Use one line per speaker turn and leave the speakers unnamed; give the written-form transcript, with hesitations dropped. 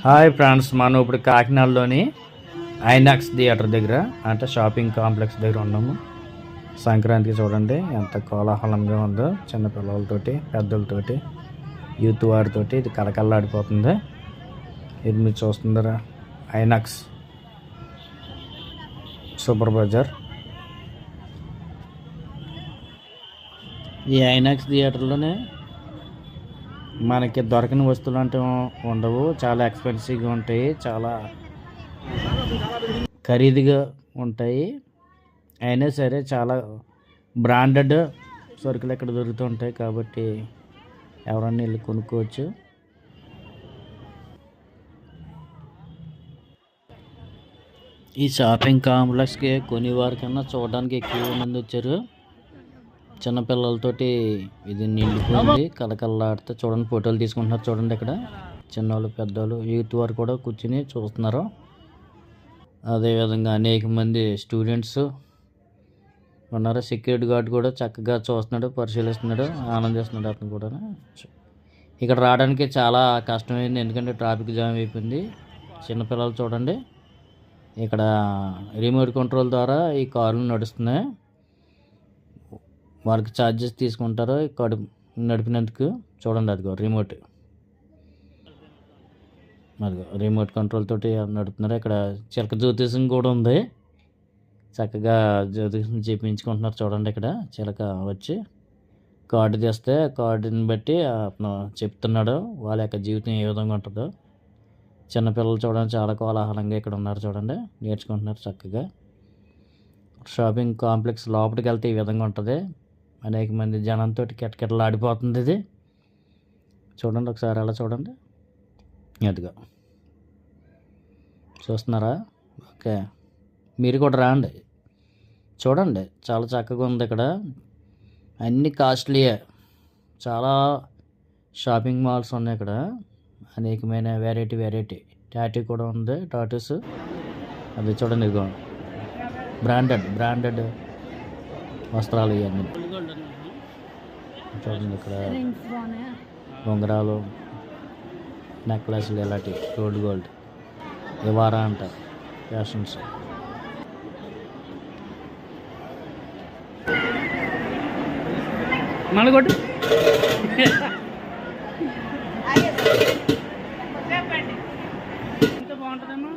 Hi friends, మనం ఇప్పుడు కాకినాడలోని INOX theatre దగ్గర అంటే షాపింగ్ కాంప్లెక్స్ దగ్గర ఉన్నాము. సంక్రాంతికి చూడండి ఎంత కోలాహలంగా ఉందో, చిన్న పిల్లలతోటి పెద్దలతోటి యూత్ వారితోటి ఇది కలకల్లాడిపోతుంది. ఇది మీరు చూస్తుందరా ఐనాక్స్ సూపర్ బజార్. ఈ ఐనాక్స్ థియేటర్లోనే మనకి దొరకని వస్తువులు అంటే ఉండవు, చాలా ఎక్స్పెన్సివ్గా ఉంటాయి, చాలా ఖరీదుగా ఉంటాయి. అయినా సరే చాలా బ్రాండెడ్ సరుకులు ఇక్కడ దొరుకుతూ ఉంటాయి కాబట్టి ఎవరన్నా వెళ్ళి కొనుక్కోవచ్చు. ఈ షాపింగ్ కాంప్లెక్స్కి కొనేవారి కన్నా చూడడానికి ఎక్కువ మంది వచ్చారు. చిన్నపిల్లలతోటి ఇది నిండిపోయింది, కలకల్లాడితే చూడండి ఫోటోలు తీసుకుంటున్నారు. చూడండి ఇక్కడ చిన్నవాళ్ళు పెద్దవాళ్ళు యూత్ వారు కూడా కూర్చుని చూస్తున్నారు. అదేవిధంగా అనేక మంది స్టూడెంట్స్ ఉన్నారు. సెక్యూరిటీ గార్డ్ కూడా చక్కగా చూస్తున్నాడు, పరిశీలిస్తున్నాడు, ఆనందిస్తున్నాడు అతను కూడా. ఇక్కడ రావడానికి చాలా కష్టమైంది ఎందుకంటే ట్రాఫిక్ జామ్ అయిపోయింది. చిన్నపిల్లలు చూడండి ఇక్కడ రిమోట్ కంట్రోల్ ద్వారా ఈ కార్లు నడుస్తున్నాయి. వాళ్ళకి ఛార్జెస్ తీసుకుంటారు ఇక్కడ నడిపినందుకు. చూడండి అదిగో రిమోట్ కంట్రోల్ తోటి నడుపుతున్నారు. ఇక్కడ చిలక జ్యోతిషం కూడా ఉంది, చక్కగా జ్యోతిషం చేయించుకుంటున్నారు. చూడండి ఇక్కడ చిలక వచ్చి కార్డు తెస్తే కార్డుని బట్టి అతను చెప్తున్నాడు వాళ్ళ యొక్క జీవితం ఏ విధంగా ఉంటుందో. చిన్నపిల్లలు చూడండి చాలా కోలాహలంగా ఇక్కడ ఉన్నారు. చూడండి నేర్చుకుంటున్నారు చక్కగా. షాపింగ్ కాంప్లెక్స్ లోపలికి వెళ్తే ఈ విధంగా ఉంటుంది. అనేక మంది జనంతో కిటకిటలాడిపోతుంది ఇది. చూడండి ఒకసారి అలా చూడండి, అదిగా చూస్తున్నారా? ఓకే, మీరు కూడా రాండి చూడండి, చాలా చక్కగా ఉంది. ఇక్కడ అన్ని కాస్ట్లీయే, చాలా షాపింగ్ మాల్స్ ఉన్నాయి ఇక్కడ. అనేకమైన వెరైటీ టాటూ కూడా ఉంది, టాటూస్. అది చూడండి, ఇదిగో బ్రాండెడ్ వస్త్రాలు ఇవన్నీ చూడండి. ఇక్కడ ఉంగరాలు, నెక్లెస్లు ఇలాంటి గోల్డ్ ఇవారా అంట ఫ్యాషన్స్.
నలుగొట్టు బాగుంటుందేమో.